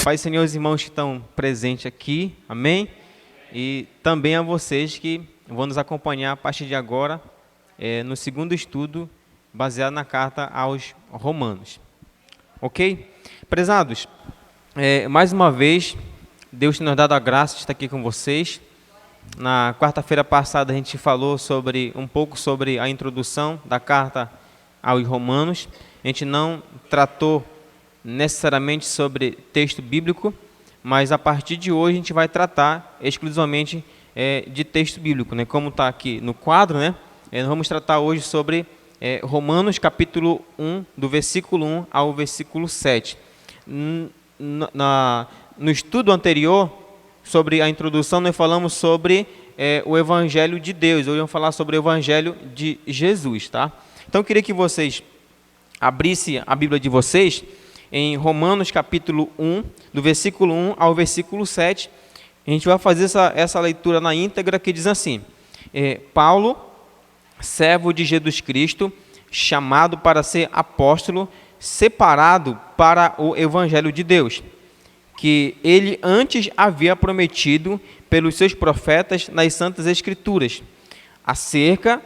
Pai, Senhor, os irmãos que estão presentes aqui, amém? E também a vocês que vão nos acompanhar a partir de agora no segundo estudo baseado na carta aos Romanos. Ok? Prezados, mais uma vez, Deus tem nos dado a graça de estar aqui com vocês. Na quarta-feira passada a gente falou um pouco sobre a introdução da carta aos Romanos. A gente não tratou necessariamente sobre texto bíblico, mas a partir de hoje a gente vai tratar exclusivamente de texto bíblico, né? Como está aqui no quadro, né? Nós vamos tratar hoje sobre Romanos capítulo 1, do versículo 1 ao versículo 7. No estudo anterior, sobre a introdução, nós falamos sobre o Evangelho de Deus. Hoje vamos falar sobre o Evangelho de Jesus, tá? Então eu queria que vocês abrissem a Bíblia de vocês em Romanos capítulo 1, do versículo 1 ao versículo 7. A gente vai fazer essa leitura na íntegra, que diz assim: Paulo, servo de Jesus Cristo, chamado para ser apóstolo, separado para o Evangelho de Deus, que ele antes havia prometido pelos seus profetas nas Santas Escrituras, acerca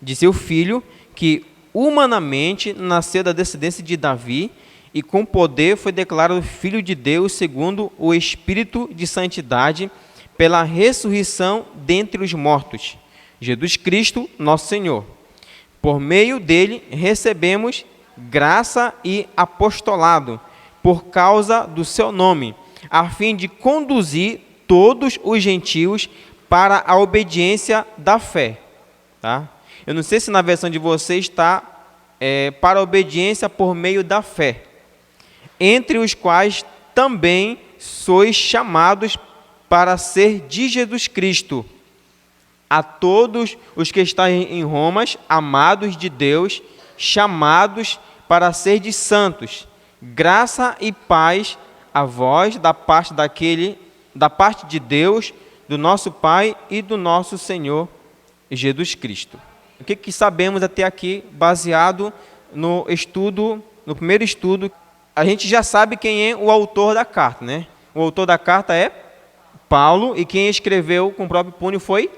de seu filho, que humanamente nasceu da descendência de Davi, e com poder foi declarado Filho de Deus segundo o Espírito de Santidade, pela ressurreição dentre os mortos, Jesus Cristo, nosso Senhor. Por meio dele recebemos graça e apostolado, por causa do seu nome, a fim de conduzir todos os gentios para a obediência da fé. Tá? Eu não sei se na versão de vocês está para a obediência por meio da fé, entre os quais também sois chamados para ser de Jesus Cristo. A todos os que estão em Roma, amados de Deus, chamados para ser de santos, graça e paz a vós da parte de Deus, do nosso Pai e do nosso Senhor Jesus Cristo. O que sabemos até aqui, baseado no primeiro estudo? A gente já sabe quem é o autor da carta, né? O autor da carta é Paulo, e quem escreveu com o próprio punho foi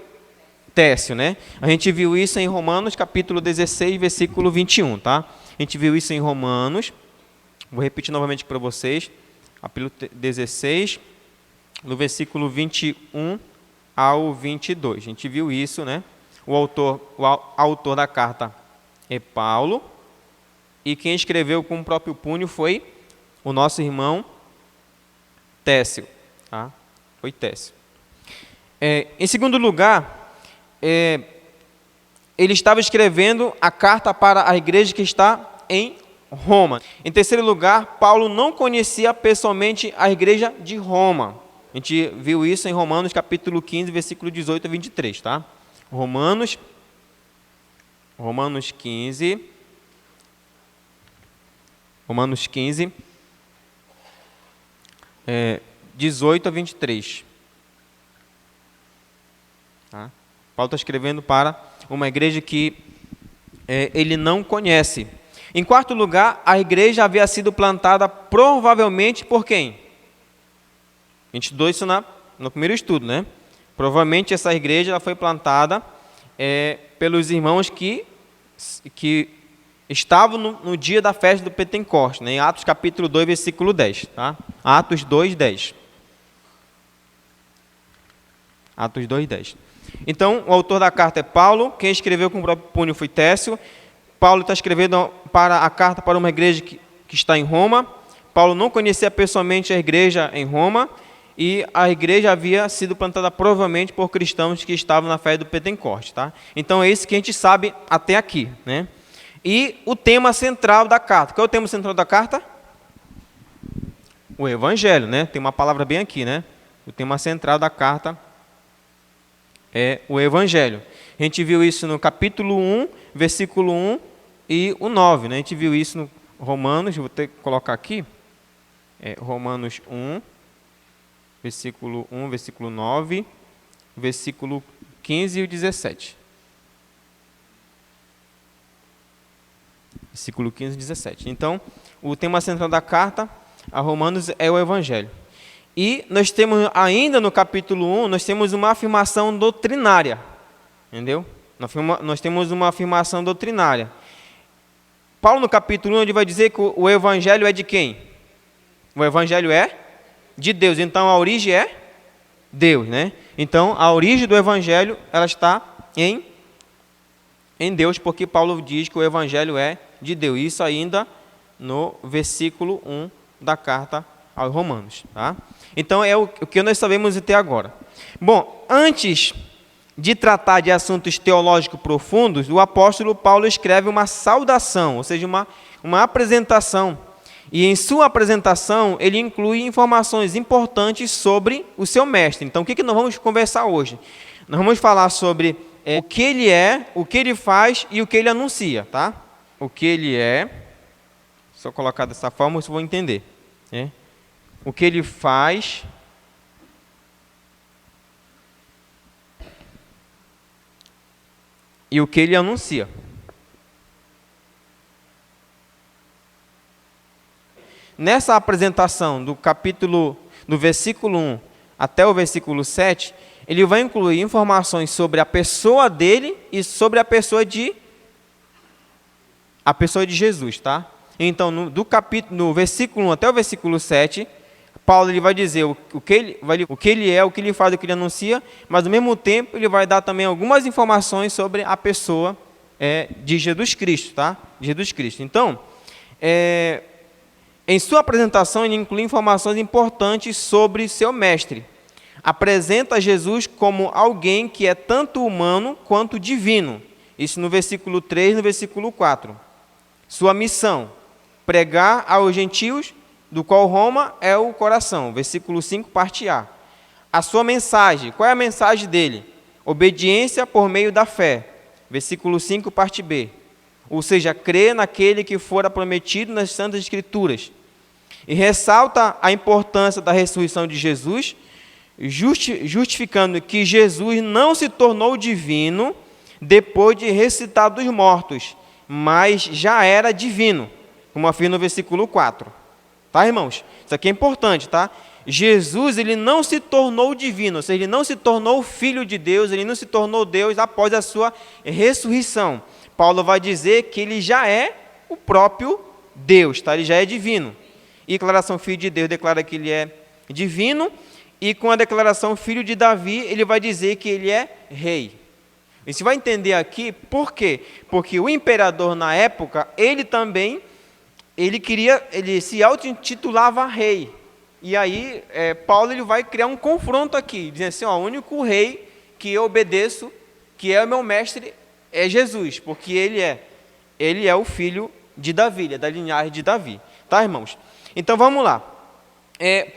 Técio, né? A gente viu isso em Romanos, capítulo 16, versículo 21, tá? A gente viu isso em Romanos, vou repetir novamente para vocês, capítulo 16, no versículo 21 ao 22. A gente viu isso, né? O autor da carta é Paulo, e quem escreveu com o próprio punho foi o nosso irmão Técio. Tá? Foi Técio. Em segundo lugar, ele estava escrevendo a carta para a igreja que está em Roma. Em terceiro lugar, Paulo não conhecia pessoalmente a igreja de Roma. A gente viu isso em Romanos capítulo 15, versículo 18 a 23. Tá? Romanos 15, 18 a 23. Tá? Paulo está escrevendo para uma igreja que ele não conhece. Em quarto lugar, a igreja havia sido plantada provavelmente por quem? A gente estudou isso no primeiro estudo, né? Provavelmente essa igreja ela foi plantada pelos irmãos que estavam no dia da festa do Pentecostes, né? Em Atos capítulo 2, versículo 10. Tá? Atos 2, 10. Atos 2, 10. Então, o autor da carta é Paulo, quem escreveu com o próprio punho foi Técio. Paulo está escrevendo para a carta para uma igreja que está em Roma. Paulo não conhecia pessoalmente a igreja em Roma, e a igreja havia sido plantada provavelmente por cristãos que estavam na fé do Pentecostes. Tá? Então, é isso que a gente sabe até aqui, né? E o tema central da carta. Qual é o tema central da carta? O Evangelho, né? Tem uma palavra bem aqui, né? O tema central da carta é o Evangelho. A gente viu isso no capítulo 1, versículo 1 e o 9, né? A gente viu isso no Romanos, vou ter que colocar aqui. Romanos 1, versículo 1, versículo 9, versículo 15 e o 17. Versículo 15 e 17. Então, o tema central da carta, a Romanos é o Evangelho. E nós temos ainda no capítulo 1, nós temos uma afirmação doutrinária. Entendeu? Nós temos uma afirmação doutrinária. Paulo no capítulo 1 ele vai dizer que o Evangelho é de quem? O Evangelho é de Deus. Então a origem é Deus, né? Então a origem do Evangelho ela está em Deus, porque Paulo diz que o Evangelho é de Deus. Isso ainda no versículo 1 da carta aos Romanos. Tá? Então é o que nós sabemos até agora. Bom, antes de tratar de assuntos teológicos profundos, o apóstolo Paulo escreve uma saudação, ou seja, uma apresentação. E em sua apresentação, ele inclui informações importantes sobre o seu mestre. Então, o que nós vamos conversar hoje? Nós vamos falar sobre o que ele é, o que ele faz e o que ele anuncia. Tá? O que ele é, se eu colocar dessa forma, vocês vão entender. Né? O que ele faz e o que ele anuncia. Nessa apresentação do versículo 1 até o versículo 7, ele vai incluir informações sobre a pessoa dele e sobre a pessoa de Jesus, tá? Então, no versículo 1 até o versículo 7, Paulo ele vai dizer o que ele é, o que ele faz, o que ele anuncia, mas ao mesmo tempo ele vai dar também algumas informações sobre a pessoa de Jesus Cristo, tá? De Jesus Cristo. Então, em sua apresentação, ele inclui informações importantes sobre seu mestre. Apresenta Jesus como alguém que é tanto humano quanto divino. Isso no versículo 3 e no versículo 4. Sua missão, pregar aos gentios, do qual Roma é o coração. Versículo 5, parte A. A sua mensagem, qual é a mensagem dele? Obediência por meio da fé. Versículo 5, parte B. Ou seja, crer naquele que fora prometido nas Santas Escrituras. E ressalta a importância da ressurreição de Jesus, justificando que Jesus não se tornou divino depois de ressuscitar dos mortos, mas já era divino, como afirma no versículo 4. Tá, irmãos? Isso aqui é importante, tá? Jesus, ele não se tornou divino, ou seja, ele não se tornou filho de Deus, ele não se tornou Deus após a sua ressurreição. Paulo vai dizer que ele já é o próprio Deus, tá? Ele já é divino. E a declaração filho de Deus declara que ele é divino, e com a declaração filho de Davi, ele vai dizer que ele é rei. E você vai entender aqui por quê? Porque o imperador na época, ele se auto-intitulava rei. E aí, Paulo ele vai criar um confronto aqui, dizendo assim, o único rei que eu obedeço, que é o meu mestre, é Jesus, porque ele é o filho de Davi, ele é da linhagem de Davi. Tá, irmãos? Então, vamos lá.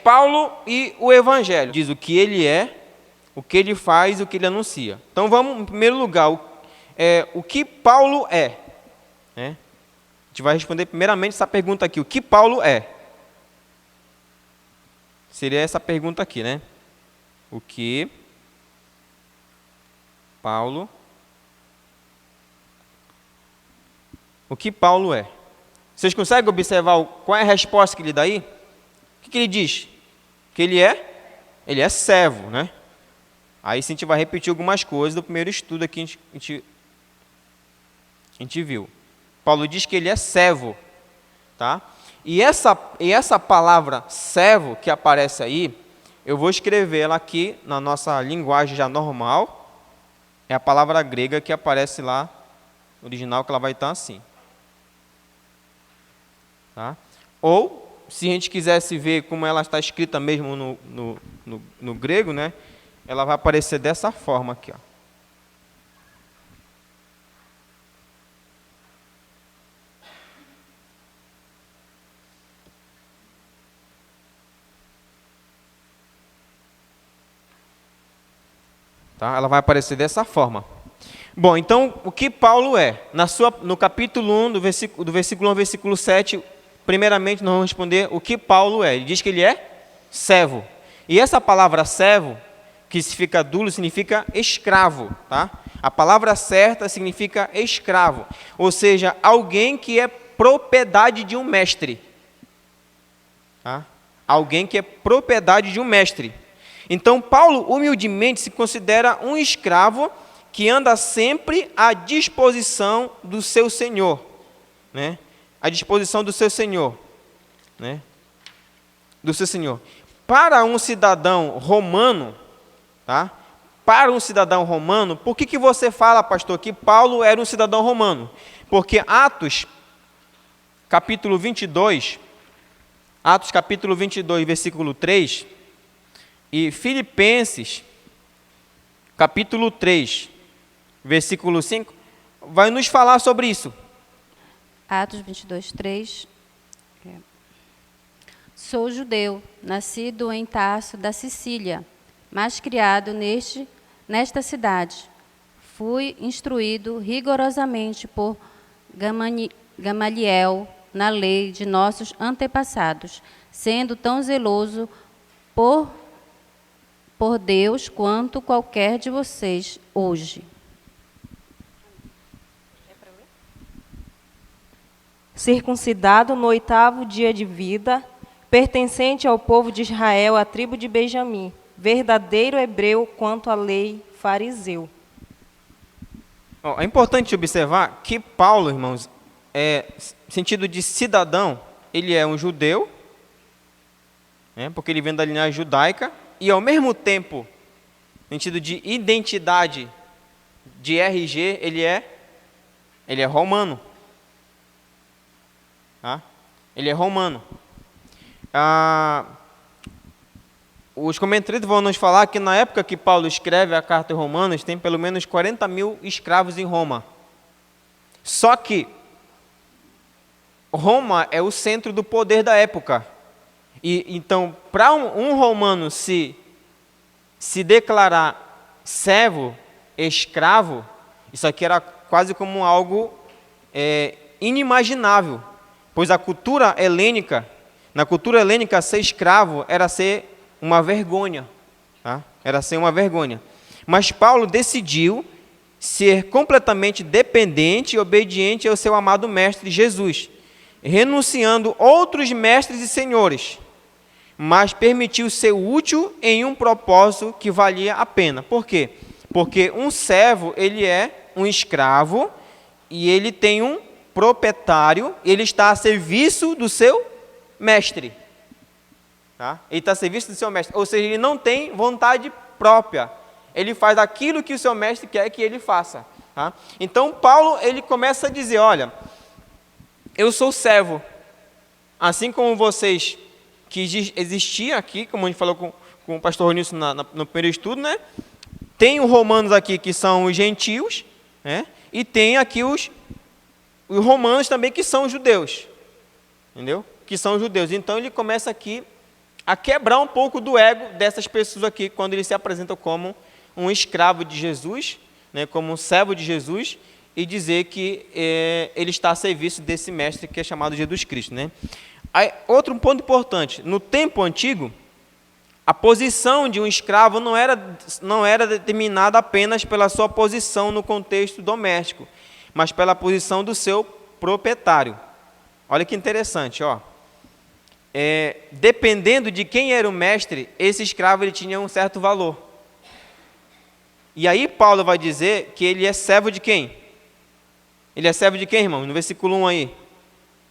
Paulo e o Evangelho. Diz o que ele é, o que ele faz, o que ele anuncia. Então, vamos, em primeiro lugar, o que Paulo é. Né? A gente vai responder primeiramente essa pergunta aqui. O que Paulo é? Seria essa pergunta aqui, né? O que Paulo é? Vocês conseguem observar qual é a resposta que ele dá aí? O que ele diz? Que ele é servo, né? Aí sim a gente vai repetir algumas coisas do primeiro estudo aqui a gente viu. Paulo diz que ele é servo, tá? E essa palavra servo que aparece aí, eu vou escrever ela aqui na nossa linguagem já normal. É a palavra grega que aparece lá, original, que ela vai estar assim. Tá? Ou, se a gente quisesse ver como ela está escrita mesmo no grego, né? Ela vai aparecer dessa forma aqui. Ó. Tá? Ela vai aparecer dessa forma. Bom, então, o que Paulo é? No capítulo 1, do versículo 1 ao versículo 7, primeiramente nós vamos responder o que Paulo é. Ele diz que ele é servo. E essa palavra servo, que significa dulo, significa escravo. Tá? A palavra certa significa escravo. Ou seja, alguém que é propriedade de um mestre. Tá? Alguém que é propriedade de um mestre. Então, Paulo humildemente se considera um escravo que anda sempre à disposição do seu senhor, né? À disposição do seu senhor, né? Do seu senhor. Para um cidadão romano, tá? Para um cidadão romano, por que você fala, pastor, que Paulo era um cidadão romano? Porque Atos, capítulo 22, versículo 3, e Filipenses, capítulo 3, versículo 5, vai nos falar sobre isso. Atos 22, 3. Sou judeu, nascido em Tarso da Sicília, mas criado nesta cidade. Fui instruído rigorosamente por Gamaliel na lei de nossos antepassados, sendo tão zeloso por Deus quanto qualquer de vocês hoje. Circuncidado no 8º dia de vida, pertencente ao povo de Israel, à tribo de Benjamim, verdadeiro hebreu quanto à lei, fariseu. É importante observar que Paulo, irmãos, sentido de cidadão, ele é um judeu, né, porque ele vem da linhagem judaica, e ao mesmo tempo, sentido de identidade de RG, ele é romano. Tá? Ele é romano. Os comentaristas vão nos falar que na época que Paulo escreve a carta aos Romanos, tem pelo menos 40 mil escravos em Roma. Só que Roma é o centro do poder da época. E então, para um romano se declarar servo, escravo, isso aqui era quase como algo inimaginável, pois na cultura helênica, ser escravo era ser uma vergonha, tá? Era ser uma vergonha. Mas Paulo decidiu ser completamente dependente e obediente ao seu amado mestre Jesus, renunciando outros mestres e senhores, mas permitiu ser útil em um propósito que valia a pena. Por quê? Porque um servo, ele é um escravo e ele tem um proprietário, ele está a serviço do seu mestre. Tá? Ele está a serviço do seu mestre, ou seja, ele não tem vontade própria. Ele faz aquilo que o seu mestre quer que ele faça. Tá? Então, Paulo, ele começa a dizer, olha, eu sou servo, assim como vocês que existia aqui, como a gente falou com o pastor Ronilson no primeiro estudo, né? Tem os romanos aqui que são os gentios, né? E tem aqui os romanos também que são os judeus, entendeu? Que são os judeus. Então ele começa aqui a quebrar um pouco do ego dessas pessoas aqui, quando ele se apresenta como um escravo de Jesus, né? Como um servo de Jesus, e dizer que ele está a serviço desse mestre que é chamado Jesus Cristo, né? Aí, outro ponto importante, no tempo antigo, a posição de um escravo não era determinada apenas pela sua posição no contexto doméstico, mas pela posição do seu proprietário. Olha que interessante, ó. Dependendo de quem era o mestre, esse escravo ele tinha um certo valor. E aí Paulo vai dizer que ele é servo de quem? Ele é servo de quem, irmão? No versículo 1 aí.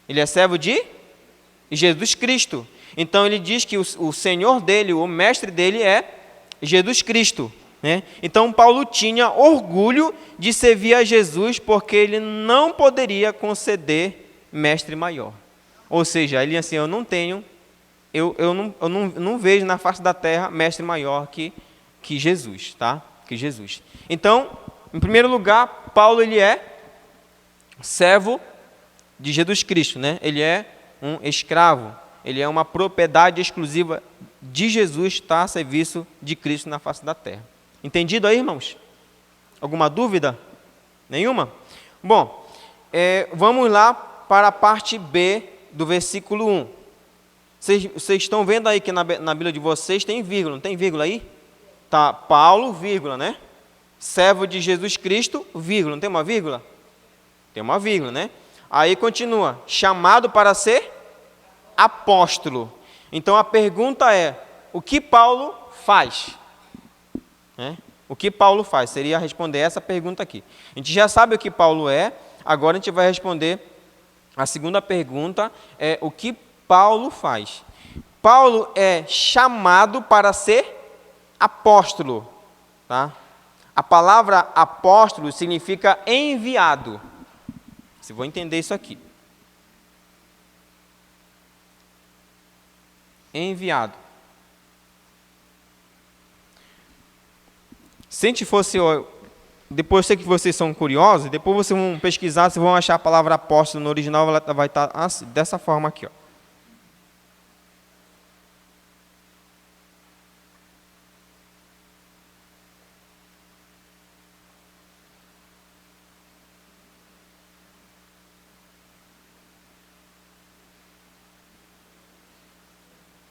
Ele é servo de Jesus Cristo. Então ele diz que o Senhor dele, o mestre dele é Jesus Cristo, né? Então Paulo tinha orgulho de servir a Jesus, porque ele não poderia conceder mestre maior. Ou seja, ele assim, eu não vejo na face da terra mestre maior que Jesus, tá? Que Jesus. Então, em primeiro lugar, Paulo ele é servo de Jesus Cristo, né? Ele é um escravo, ele é uma propriedade exclusiva de Jesus, está a serviço de Cristo na face da terra. Entendido aí, irmãos? Alguma dúvida? Nenhuma? Bom, vamos lá para a parte B do versículo 1. Vocês estão vendo aí que na Bíblia de vocês tem vírgula, não tem vírgula aí? Tá, Paulo, vírgula, né? Servo de Jesus Cristo, vírgula, não tem uma vírgula? Tem uma vírgula, né? Aí continua, chamado para ser apóstolo. Então a pergunta é, o que Paulo faz? O que Paulo faz? Seria responder essa pergunta aqui. A gente já sabe o que Paulo é, agora a gente vai responder a segunda pergunta, é o que Paulo faz. Paulo é chamado para ser apóstolo, tá? A palavra apóstolo significa enviado. Você vai entender isso aqui. Enviado. Se a gente fosse, depois eu sei que vocês são curiosos, depois vocês vão pesquisar, vocês vão achar a palavra apóstolo no original, ela vai estar assim, dessa forma aqui, ó.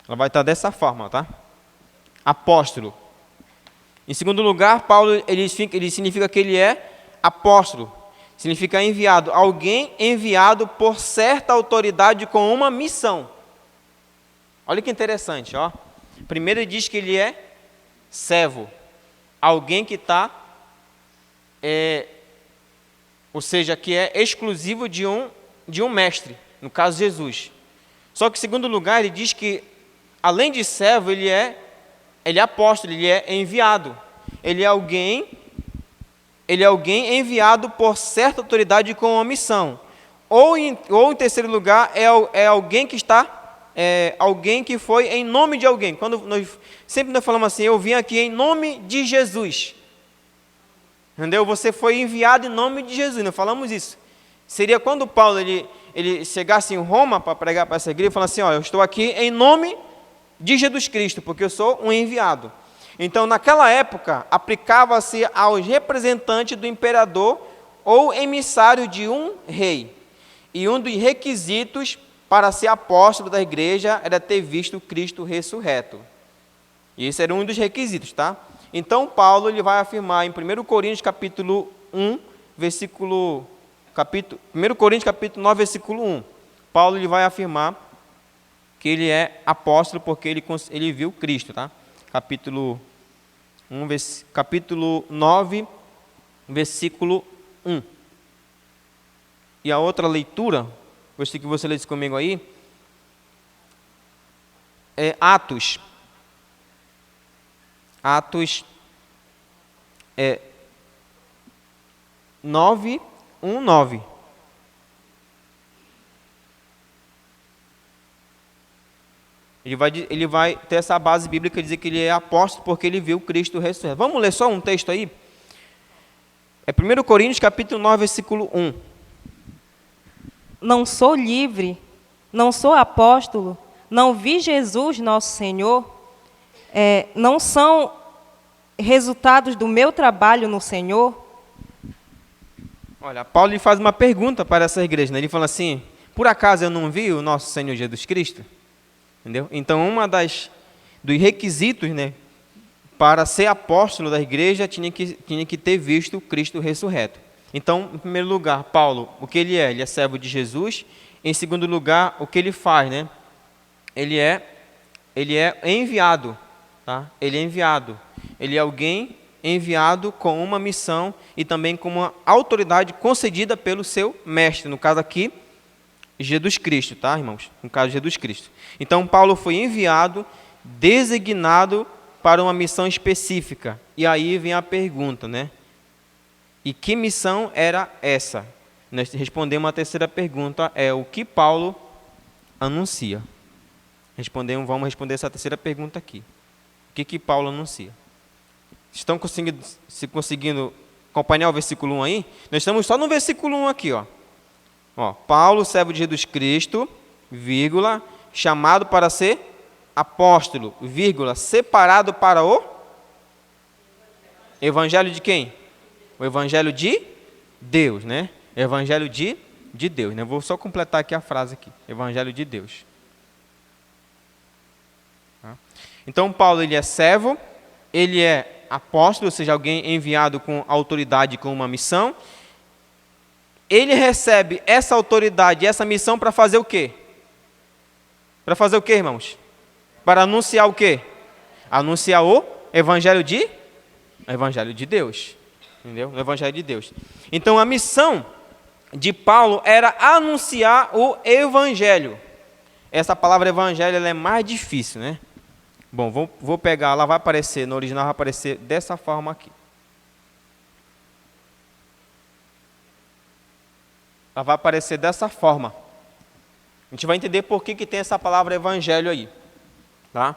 Ela vai estar dessa forma, tá? Apóstolo. Em segundo lugar, Paulo ele significa que ele é apóstolo. Significa enviado. Alguém enviado por certa autoridade com uma missão. Olha que interessante, ó. Primeiro ele diz que ele é servo. Alguém que está, ou seja, que é exclusivo de um mestre, no caso Jesus. Só que em segundo lugar ele diz que além de servo, ele é apóstolo, ele é enviado. Ele é alguém enviado por certa autoridade com uma missão. Ou em terceiro lugar, é alguém que alguém que foi em nome de alguém. Quando sempre nós falamos assim, eu vim aqui em nome de Jesus. Entendeu? Você foi enviado em nome de Jesus, nós falamos isso. Seria quando Paulo ele chegasse em Roma para pregar para essa igreja e falasse assim, ó, eu estou aqui em nome de Jesus Cristo, porque eu sou um enviado. Então, naquela época, aplicava-se aos representantes do imperador ou emissário de um rei. E um dos requisitos para ser apóstolo da igreja era ter visto Cristo ressurreto. E esse era um dos requisitos, tá? Então, Paulo ele vai afirmar em 1 Coríntios capítulo 1, versículo... 1 Coríntios capítulo 9, versículo 1. Paulo ele vai afirmar que ele é apóstolo porque ele viu Cristo, tá? Capítulo 9, versículo 1. E a outra leitura, gostaria que você lesse comigo aí, é Atos. Atos 9, 1, 9. Ele vai ter essa base bíblica, dizer que ele é apóstolo porque ele viu Cristo ressurreto. Vamos ler só um texto aí? É 1 Coríntios capítulo 9, versículo 1. Não sou livre, não sou apóstolo, não vi Jesus nosso Senhor, não são resultados do meu trabalho no Senhor? Olha, Paulo ele faz uma pergunta para essa igreja, né? Ele fala assim, por acaso eu não vi o nosso Senhor Jesus Cristo? Entendeu? Então, dos requisitos, né, para ser apóstolo da igreja, tinha que ter visto Cristo ressurreto. Então, em primeiro lugar, Paulo, o que ele é? Ele é servo de Jesus. Em segundo lugar, o que ele faz, né? Ele é enviado, tá? Ele é enviado. Ele é alguém enviado com uma missão e também com uma autoridade concedida pelo seu mestre, no caso aqui, Jesus Cristo, tá, irmãos? No caso, Jesus Cristo. Então, Paulo foi enviado, designado para uma missão específica. E aí vem a pergunta, né? E que missão era essa? Nós respondemos a terceira pergunta, o que Paulo anuncia. Vamos responder essa terceira pergunta aqui. O que Paulo anuncia? Estão conseguindo acompanhar o versículo 1 aí? Nós estamos só no versículo 1 aqui, ó. Paulo, servo de Jesus Cristo, vírgula, chamado para ser apóstolo, vírgula, separado para o evangelho de quem? O evangelho de Deus, né? Evangelho de Deus, né? Vou só completar aqui a frase aqui. Evangelho de Deus. Então, Paulo, ele é servo, ele é apóstolo, ou seja, alguém enviado com autoridade, com uma missão. Ele recebe essa autoridade, essa missão para fazer o quê? Para fazer o quê, irmãos? Para anunciar o quê? Anunciar o Evangelho de Deus. Entendeu? O Evangelho de Deus. Então, a missão de Paulo era anunciar o Evangelho. Essa palavra Evangelho ela é mais difícil, né? Bom, vou pegar, ela vai aparecer, no original vai aparecer dessa forma aqui. Ela vai aparecer dessa forma. A gente vai entender por que tem essa palavra Evangelho aí. Tá?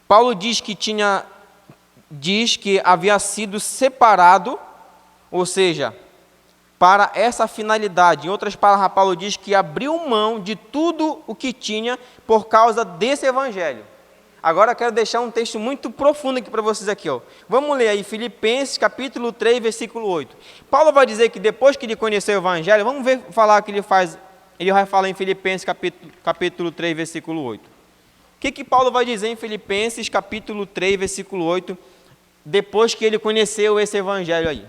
Paulo diz que havia sido separado, ou seja, para essa finalidade. Em outras palavras, Paulo diz que abriu mão de tudo o que tinha por causa desse Evangelho. Agora eu quero deixar um texto muito profundo aqui para vocês aqui. Ó. Vamos ler aí Filipenses capítulo 3, versículo 8. Paulo vai dizer que depois que ele conheceu o Evangelho, vamos ver falar que ele vai falar em Filipenses capítulo 3, versículo 8. O que Paulo vai dizer em Filipenses capítulo 3, versículo 8, depois que ele conheceu esse Evangelho aí?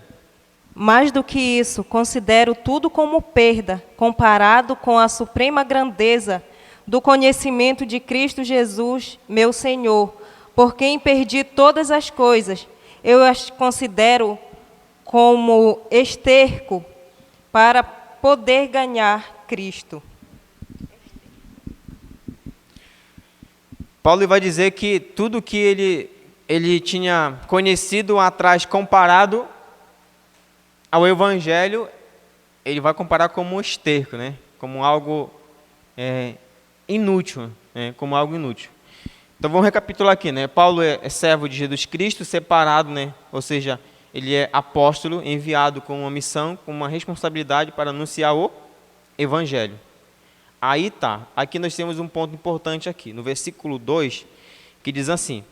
Mais do que isso, considero tudo como perda, comparado com a suprema grandeza do conhecimento de Cristo Jesus, meu Senhor, por quem perdi todas as coisas. Eu as considero como esterco para poder ganhar Cristo. Paulo vai dizer que tudo que ele tinha conhecido atrás comparado ao Evangelho, ele vai comparar como um esterco, né? Como algo inútil, né? Como algo inútil. Então vamos recapitular aqui, né? Paulo é servo de Jesus Cristo, separado, né? Ou seja, ele é apóstolo, enviado com uma missão, com uma responsabilidade para anunciar o Evangelho. Aí tá, aqui nós temos um ponto importante aqui, no versículo 2, que diz assim,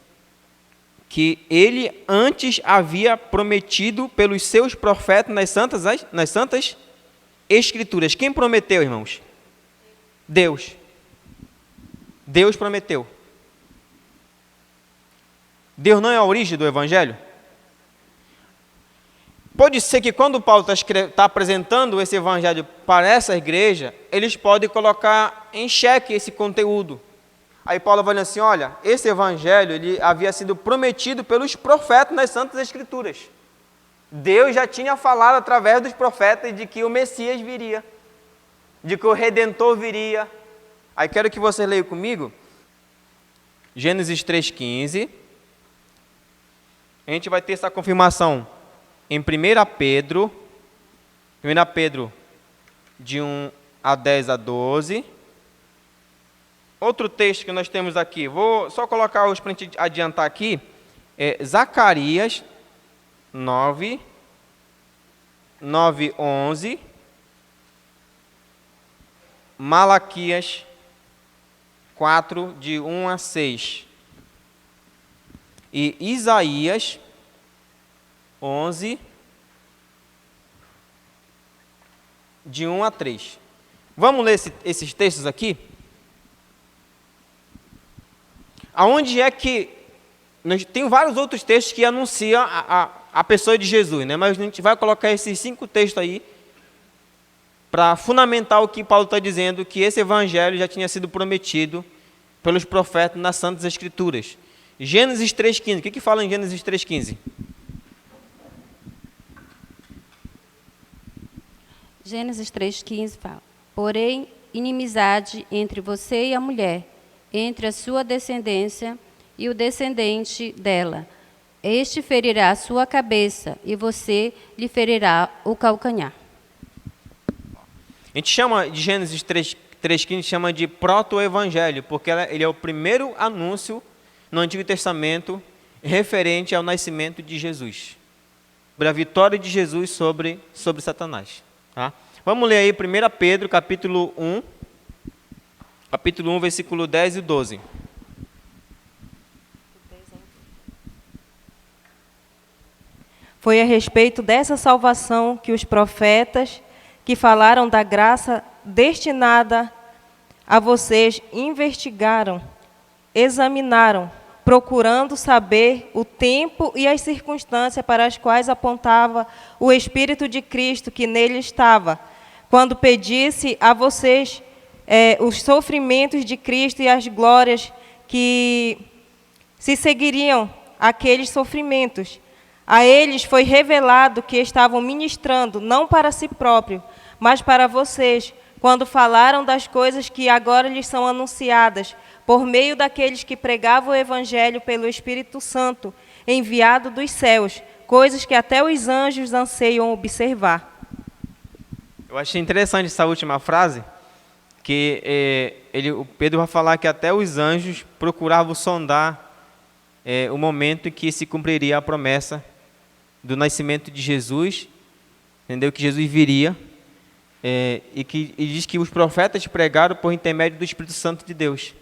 que ele antes havia prometido pelos seus profetas nas santas Escrituras. Quem prometeu, irmãos? Deus. Deus prometeu. Deus não é a origem do Evangelho? Pode ser que quando Paulo está apresentando esse Evangelho para essa igreja, eles podem colocar em xeque esse conteúdo. Aí Paulo vai dizer assim, olha, esse Evangelho ele havia sido prometido pelos profetas nas Santas Escrituras. Deus já tinha falado através dos profetas de que o Messias viria, de que o Redentor viria. Aí quero que você leia comigo, Gênesis 3,15. A gente vai ter essa confirmação em 1 Pedro, de 1 a 10 a 12. Outro texto que nós temos aqui, vou só colocar os para a gente adiantar aqui, Zacarias 9, 11, Malaquias 4, de 1 a 6, e Isaías 11, de 1 a 3. Vamos ler esses textos aqui? Aonde é que... Tem vários outros textos que anunciam a pessoa de Jesus, né? Mas a gente vai colocar esses 5 textos aí para fundamentar o que Paulo está dizendo, que esse Evangelho já tinha sido prometido pelos profetas nas Santas Escrituras. Gênesis 3,15. O que fala em Gênesis 3,15? Gênesis 3,15 fala, porém, inimizade entre você e a mulher, entre a sua descendência e o descendente dela. Este ferirá a sua cabeça e você lhe ferirá o calcanhar. A gente chama de Gênesis 3,15, chama de proto-evangelho, porque ele é o primeiro anúncio no Antigo Testamento referente ao nascimento de Jesus, sobre a vitória de Jesus sobre Satanás. Tá? Vamos ler aí 1 Pedro, capítulo 1, versículo 10 e 12. Foi a respeito dessa salvação que os profetas que falaram da graça destinada a vocês investigaram, examinaram, procurando saber o tempo e as circunstâncias para as quais apontava o Espírito de Cristo que nele estava, quando pedisse a vocês os sofrimentos de Cristo e as glórias que se seguiriam aqueles sofrimentos. A eles foi revelado que estavam ministrando não para si próprio, mas para vocês, quando falaram das coisas que agora lhes são anunciadas, por meio daqueles que pregavam o Evangelho pelo Espírito Santo, enviado dos céus, coisas que até os anjos anseiam observar. Eu achei interessante essa última frase, que o Pedro vai falar que até os anjos procuravam sondar o momento em que se cumpriria a promessa do nascimento de Jesus, entendeu? Que Jesus viria, e diz que os profetas pregaram por intermédio do Espírito Santo de Deus.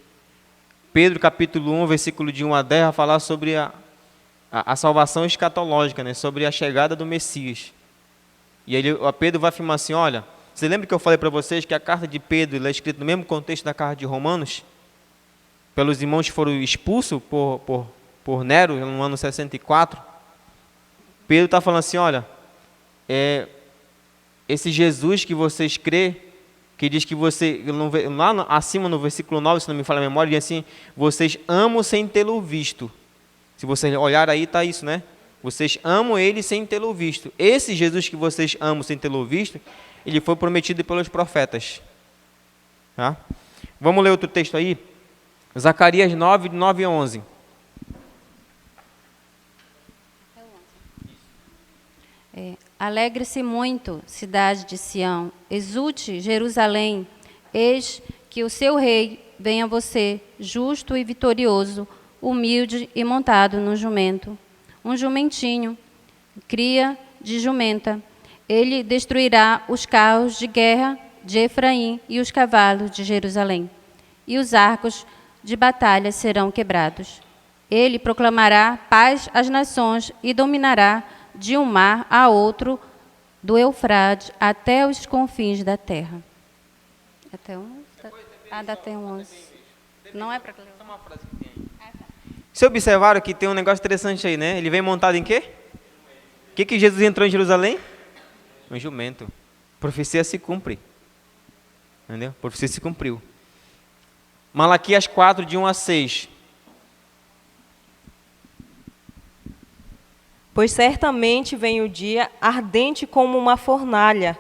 Pedro, capítulo 1, versículo de 1 a 10, vai falar sobre a salvação escatológica, né? Sobre a chegada do Messias. E aí Pedro vai afirmar assim, olha, você lembra que eu falei para vocês que a carta de Pedro ela é escrita no mesmo contexto da carta de Romanos? Pelos irmãos que foram expulsos por Nero, no ano 64. Pedro está falando assim, olha, esse Jesus que vocês crê, que diz que você, lá acima no versículo 9, se não me falha a memória, diz assim, vocês amam sem tê-lo visto. Se vocês olharem aí, está isso, né? Vocês amam ele sem tê-lo visto. Esse Jesus que vocês amam sem tê-lo visto, ele foi prometido pelos profetas. Tá? Vamos ler outro texto aí? Zacarias 9, 9 a 11. Alegre-se muito, cidade de Sião, exulte, Jerusalém, eis que o seu rei vem a você, justo e vitorioso, humilde e montado no jumento, um jumentinho, cria de jumenta. Ele destruirá os carros de guerra de Efraim e os cavalos de Jerusalém, e os arcos de batalha serão quebrados. Ele proclamará paz às nações e dominará de um mar a outro, do Eufrate até os confins da terra. Até 11? Dá até 11. Não é para... Vocês observaram que tem um negócio interessante aí, né? Ele vem montado em quê? O que Jesus entrou em Jerusalém? Um jumento. A profecia se cumpre. Entendeu? A profecia se cumpriu. Malaquias 4, de 1 a 6. Pois certamente vem o dia ardente como uma fornalha.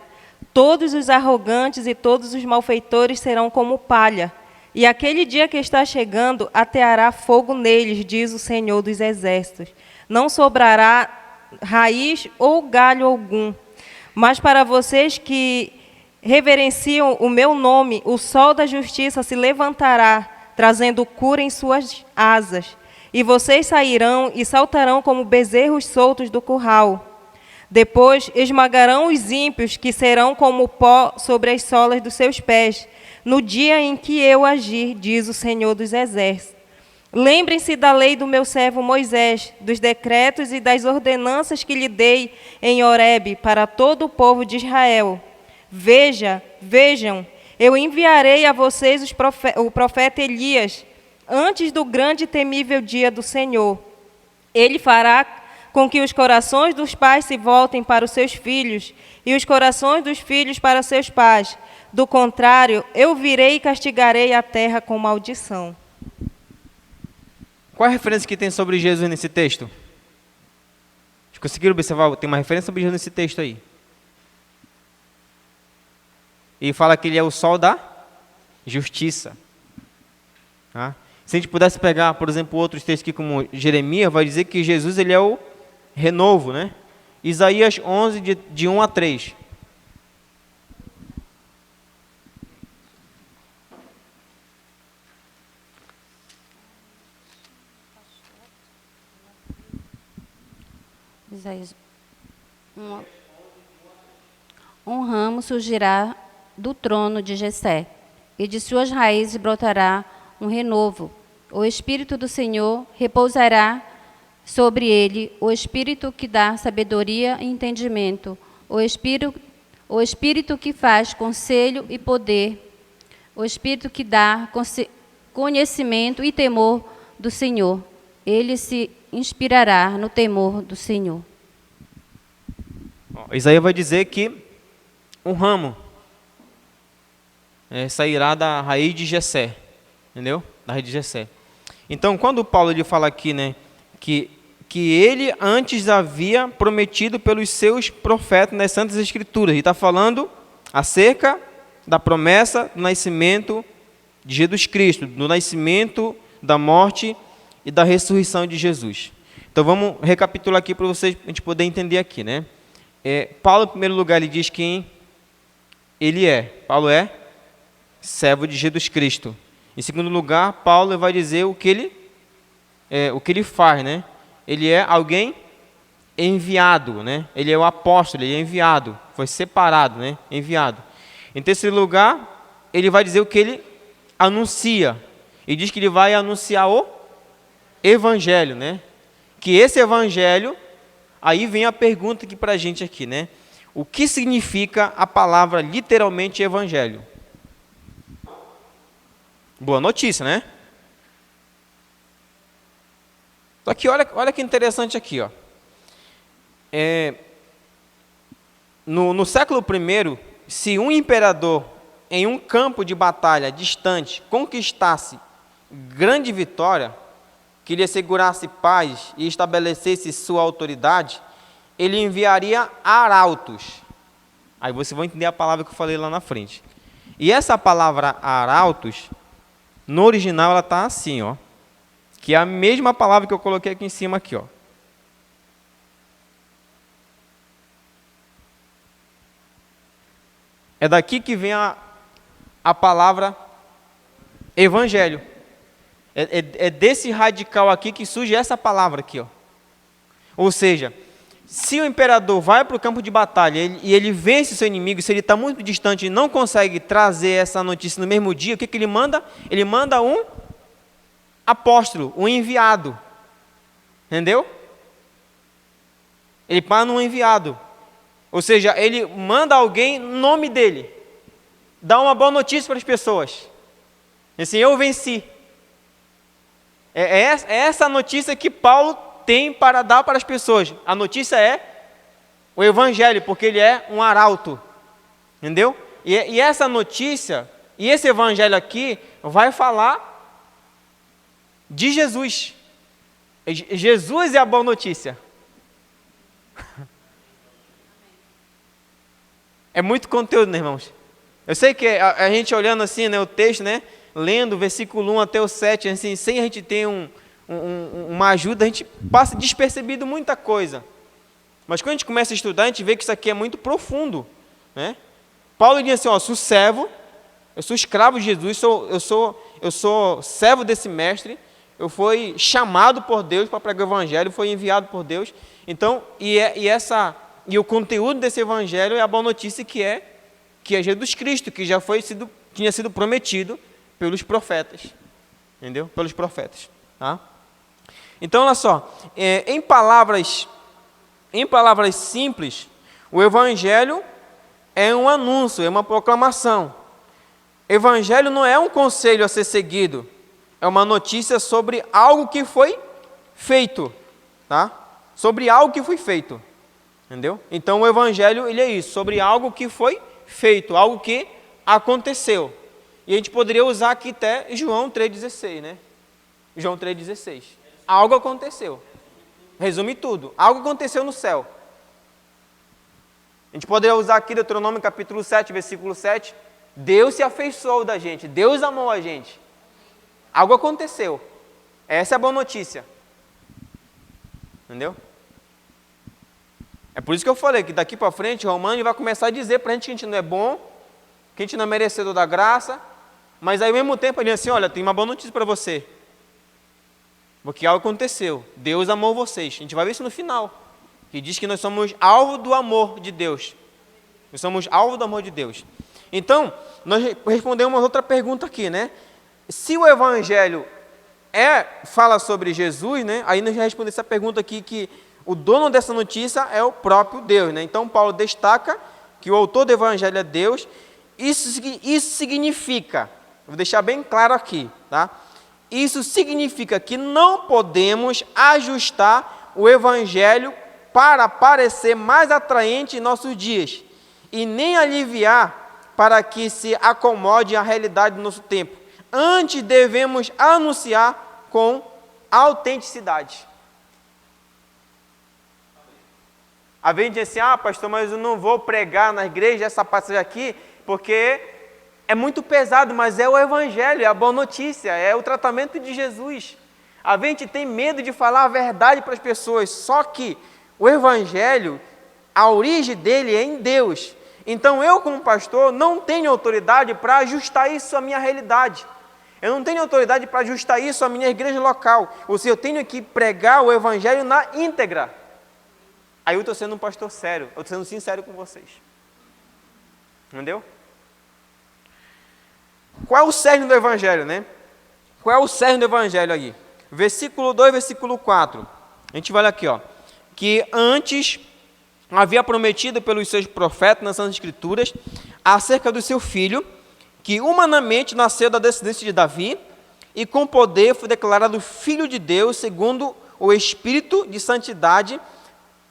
Todos os arrogantes e todos os malfeitores serão como palha. E aquele dia que está chegando ateará fogo neles, diz o Senhor dos Exércitos. Não sobrará raiz ou galho algum. Mas para vocês que reverenciam o meu nome, o sol da justiça se levantará, trazendo cura em suas asas. E vocês sairão e saltarão como bezerros soltos do curral. Depois esmagarão os ímpios, que serão como pó sobre as solas dos seus pés, no dia em que eu agir, diz o Senhor dos Exércitos. Lembrem-se da lei do meu servo Moisés, dos decretos e das ordenanças que lhe dei em Horebe para todo o povo de Israel. Vejam, eu enviarei a vocês o profeta Elias, antes do grande e temível dia do Senhor. Ele fará com que os corações dos pais se voltem para os seus filhos e os corações dos filhos para seus pais. Do contrário, eu virei e castigarei a terra com maldição. Qual a referência que tem sobre Jesus nesse texto? Vocês conseguiram observar? Tem uma referência sobre Jesus nesse texto aí. E fala que ele é o sol da justiça. Tá? Se a gente pudesse pegar, por exemplo, outros textos aqui como Jeremias, vai dizer que Jesus ele é o renovo, né? Isaías 11, de 1 a 3. Isaías. Um ramo surgirá do trono de Jessé, e de suas raízes brotará um renovo. O Espírito do Senhor repousará sobre ele, o Espírito que dá sabedoria e entendimento, o Espírito que faz conselho e poder, o Espírito que dá conhecimento e temor do Senhor. Ele se inspirará no temor do Senhor. Isaías vai dizer que um ramo sairá da raiz de Jessé, entendeu? Da raiz de Jessé. Então, quando Paulo ele fala aqui, né, que ele antes havia prometido pelos seus profetas nas Santas Escrituras, ele está falando acerca da promessa do nascimento de Jesus Cristo, do nascimento, da morte e da ressurreição de Jesus. Então vamos recapitular aqui para vocês, a gente poder entender aqui, né? Paulo, em primeiro lugar, ele diz quem ele é. Paulo é servo de Jesus Cristo. Em segundo lugar, Paulo vai dizer o que ele faz, né? Ele é alguém enviado, né? Ele é o apóstolo, ele é enviado, foi separado, né? Enviado. Em terceiro lugar, ele vai dizer o que ele anuncia. E diz que ele vai anunciar o evangelho, né? Que esse evangelho, aí vem a pergunta aqui para a gente aqui, né? O que significa a palavra literalmente evangelho? Boa notícia, né? Só que olha que interessante aqui, ó. No século I, se um imperador em um campo de batalha distante conquistasse grande vitória, que lhe assegurasse paz e estabelecesse sua autoridade, ele enviaria arautos. Aí vocês vão entender a palavra que eu falei lá na frente. E essa palavra arautos, no original ela está assim, ó, que é a mesma palavra que eu coloquei aqui em cima aqui, ó. É daqui que vem a palavra evangelho. É desse radical aqui que surge essa palavra aqui, ó. Ou seja, se o imperador vai para o campo de batalha e ele vence o seu inimigo, se ele está muito distante e não consegue trazer essa notícia no mesmo dia, o que ele manda? Ele manda um apóstolo, um enviado. Entendeu? Ele para num enviado. Ou seja, ele manda alguém no nome dele. Dá uma boa notícia para as pessoas. Assim, eu venci. É essa notícia que Paulo tem para dar para as pessoas. A notícia é o evangelho, porque ele é um arauto. Entendeu? E essa notícia, e esse evangelho aqui, vai falar de Jesus. Jesus é a boa notícia. É muito conteúdo, né, irmãos? Eu sei que a gente olhando assim, né, o texto, né, lendo o versículo 1 até o 7, assim, sem a gente ter uma ajuda, a gente passa despercebido muita coisa. Mas quando a gente começa a estudar, a gente vê que isso aqui é muito profundo, né? Paulo diz assim, ó, sou servo, eu sou escravo de Jesus, eu sou servo desse mestre, eu fui chamado por Deus para pregar o evangelho, fui enviado por Deus. Então, e o conteúdo desse evangelho é a boa notícia que é Jesus Cristo, que já tinha sido prometido pelos profetas. Entendeu? Pelos profetas. Tá? Então, olha só, em palavras simples, o evangelho é um anúncio, é uma proclamação. Evangelho não é um conselho a ser seguido, é uma notícia sobre algo que foi feito, tá? Sobre algo que foi feito. Entendeu? Então o evangelho ele é isso, sobre algo que foi feito, algo que aconteceu. E a gente poderia usar aqui até João 3,16, né? João 3,16. Algo aconteceu. Resume tudo. Algo aconteceu no céu. A gente poderia usar aqui Deuteronômio capítulo 7, versículo 7. Deus se afeiçoou da gente, Deus amou a gente. Algo aconteceu. Essa é a boa notícia. Entendeu? É por isso que eu falei que daqui para frente o Romano vai começar a dizer para a gente que a gente não é bom, que a gente não é merecedor da graça, mas aí ao mesmo tempo ele diz assim, olha, tem uma boa notícia para você. Porque algo aconteceu, Deus amou vocês. A gente vai ver isso no final, que diz que nós somos alvo do amor de Deus. Nós somos alvo do amor de Deus. Então, nós respondemos uma outra pergunta aqui, né? Se o Evangelho fala sobre Jesus, né? Aí nós respondemos essa pergunta aqui que o dono dessa notícia é o próprio Deus, né? Então Paulo destaca que o autor do Evangelho é Deus. Isso significa, vou deixar bem claro aqui, tá? Isso significa que não podemos ajustar o Evangelho para parecer mais atraente em nossos dias e nem aliviar para que se acomode à realidade do nosso tempo. Antes devemos anunciar com autenticidade. Às vezes a gente diz assim, pastor, mas eu não vou pregar na igreja essa passagem aqui, porque é muito pesado, mas é o evangelho, é a boa notícia, é o tratamento de Jesus. Às vezes a gente tem medo de falar a verdade para as pessoas, só que o evangelho, a origem dele é em Deus. Então eu, como pastor, não tenho autoridade para ajustar isso à minha realidade. Eu não tenho autoridade para ajustar isso à minha igreja local. Ou seja, eu tenho que pregar o evangelho na íntegra. Aí eu estou sendo um pastor sério, eu estou sendo sincero com vocês. Entendeu? Qual é o cerne do evangelho, né? Qual é o cerne do evangelho aí? Versículo 2, versículo 4. A gente vai olhar aqui, ó. Que antes havia prometido pelos seus profetas nas Santas Escrituras acerca do seu filho, que humanamente nasceu da descendência de Davi e com poder foi declarado filho de Deus segundo o Espírito de santidade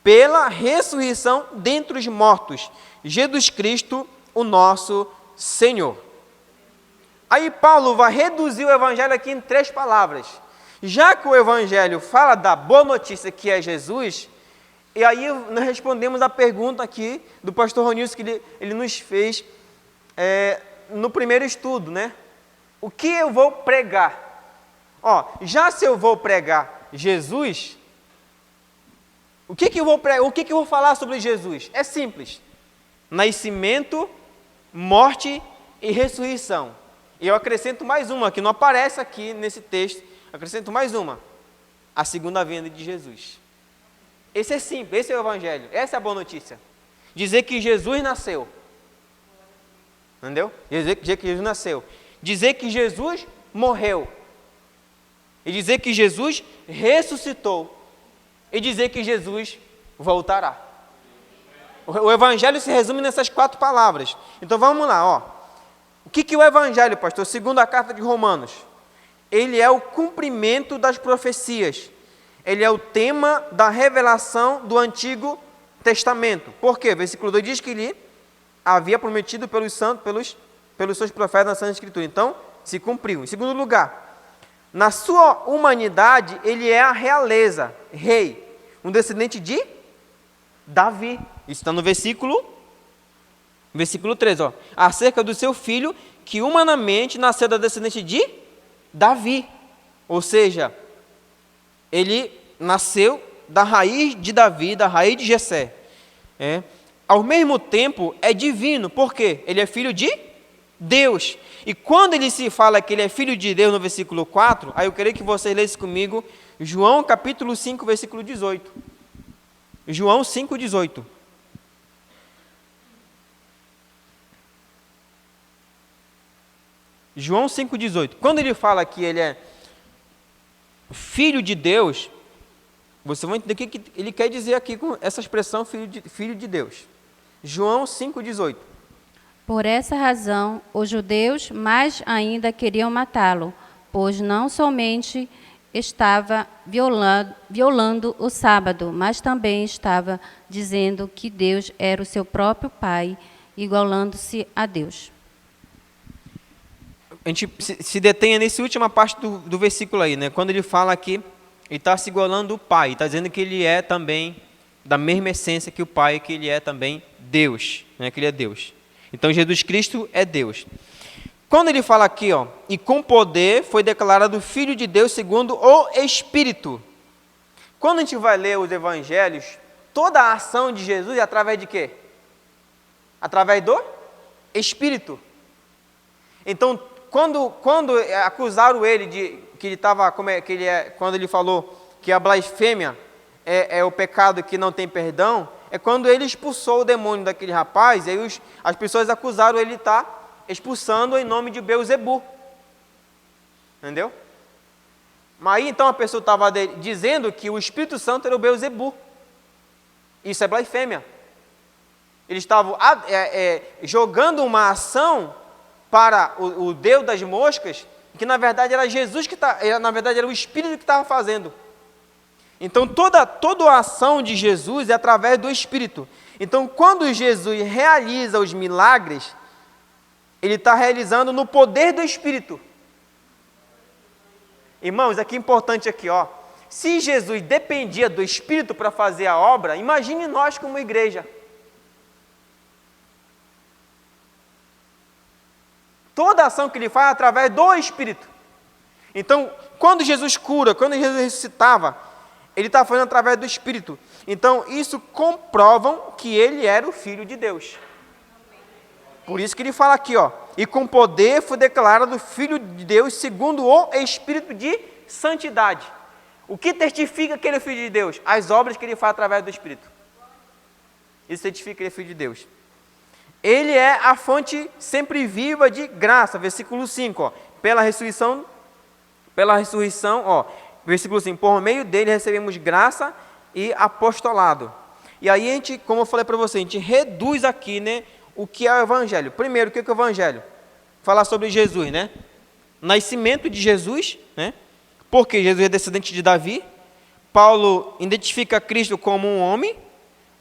pela ressurreição dentre os mortos, Jesus Cristo, o nosso Senhor. Aí Paulo vai reduzir o evangelho aqui em 3 palavras. Já que o evangelho fala da boa notícia que é Jesus, e aí nós respondemos a pergunta aqui do pastor Ronilson que ele nos fez no primeiro estudo, né? O que eu vou pregar? Já se eu vou pregar Jesus, o que eu vou falar sobre Jesus? É simples. Nascimento, morte e ressurreição. E eu acrescento mais uma, que não aparece aqui nesse texto. Acrescento mais uma. A segunda vinda de Jesus. Esse é simples, esse é o evangelho. Essa é a boa notícia. Dizer que Jesus nasceu. Entendeu? Dizer que Jesus nasceu. Dizer que Jesus morreu. E dizer que Jesus ressuscitou. E dizer que Jesus voltará. O evangelho se resume nessas 4 palavras. Então vamos lá, O que é o evangelho, pastor? Segundo a carta de Romanos, ele é o cumprimento das profecias. Ele é o tema da revelação do Antigo Testamento. Por quê? Versículo 2 diz que ele havia prometido pelos santos, pelos seus profetas na Santa Escritura. Então, se cumpriu. Em segundo lugar, na sua humanidade, ele é a realeza, rei, um descendente de Davi. Isso está no versículo 3, acerca do seu filho, que humanamente nasceu da descendente de Davi. Ou seja, ele nasceu da raiz de Davi, da raiz de Jessé. Ao mesmo tempo, é divino. Por quê? Ele é filho de Deus. E quando ele se fala que ele é filho de Deus no versículo 4, aí eu queria que vocês lessem comigo João capítulo 5, versículo 18. João 5, 18. João 5, 18. Quando ele fala que ele é filho de Deus, você vai entender o que ele quer dizer aqui com essa expressão filho de Deus. João 5, 18. Por essa razão, os judeus mais ainda queriam matá-lo, pois não somente estava violando o sábado, mas também estava dizendo que Deus era o seu próprio Pai, igualando-se a Deus. A gente se detenha nessa última parte do versículo aí, né? Quando ele fala que ele está se igualando ao Pai, está dizendo que ele é também da mesma essência que o Pai, que ele é também Deus, né? Que ele é Deus. Então Jesus Cristo é Deus. Quando ele fala aqui, e com poder foi declarado Filho de Deus segundo o Espírito. Quando a gente vai ler os evangelhos, toda a ação de Jesus é através de quê? Através do Espírito. Então, quando acusaram ele de que ele estava, quando ele falou que a blasfêmia é o pecado que não tem perdão, é quando ele expulsou o demônio daquele rapaz, e aí as pessoas acusaram ele de estar expulsando em nome de Beelzebu. Entendeu? Mas aí então a pessoa estava dizendo que o Espírito Santo era o Beelzebu. Isso é blasfêmia. Eles estavam jogando uma ação para o Deus das moscas, que na verdade era Jesus na verdade era o Espírito que estava fazendo. Então toda a ação de Jesus é através do Espírito. Então quando Jesus realiza os milagres, ele está realizando no poder do Espírito. Irmãos, aqui importante aqui, ó. Se Jesus dependia do Espírito para fazer a obra, imagine nós como igreja. Toda ação que ele faz é através do Espírito. Então, quando Jesus cura, quando Jesus ressuscitava, ele estava fazendo através do Espírito. Então, isso comprovam que ele era o Filho de Deus. Por isso que ele fala aqui, ó, e com poder foi declarado Filho de Deus segundo o Espírito de santidade. O que testifica que ele é Filho de Deus? As obras que ele faz através do Espírito. Isso certifica que ele é Filho de Deus. Ele é a fonte sempre viva de graça, versículo 5, ó, pela ressurreição, ó, versículo 5, por meio dele recebemos graça e apostolado. E aí a gente, como eu falei para você, a gente reduz aqui, né, o que é o Evangelho. Primeiro, o que é o Evangelho? Falar sobre Jesus, né? Nascimento de Jesus, né? Porque Jesus é descendente de Davi. Paulo identifica Cristo como um homem,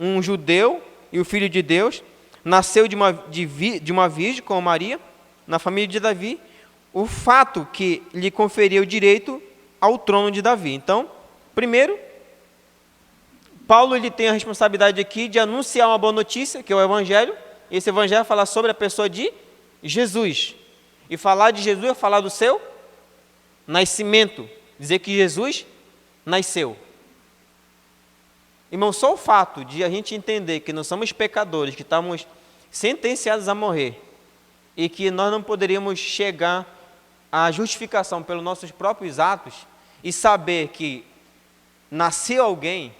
um judeu e o Filho de Deus. Nasceu de uma virgem como Maria, na família de Davi. O fato que lhe conferia o direito ao trono de Davi. Então, primeiro, Paulo ele tem a responsabilidade aqui de anunciar uma boa notícia, que é o Evangelho. Esse Evangelho fala sobre a pessoa de Jesus. E falar de Jesus é falar do seu nascimento. Dizer que Jesus nasceu. Irmão, só o fato de a gente entender que nós somos pecadores, que estamos sentenciados a morrer, e que nós não poderíamos chegar à justificação pelos nossos próprios atos, e saber que nasceu alguém,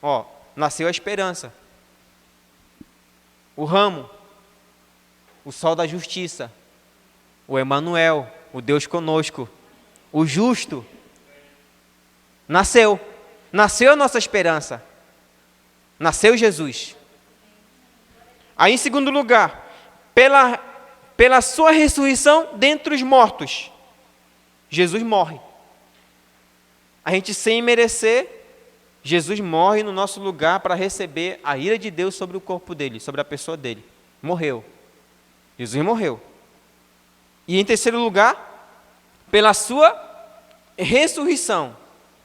ó, nasceu a esperança, o ramo, o sol da justiça, o Emanuel, o Deus conosco, o justo, nasceu a nossa esperança, nasceu Jesus. Aí, em segundo lugar, pela sua ressurreição dentre os mortos, Jesus morre. A gente, sem merecer, Jesus morre no nosso lugar para receber a ira de Deus sobre o corpo dele, sobre a pessoa dele. Morreu. Jesus morreu. E em terceiro lugar, pela sua ressurreição.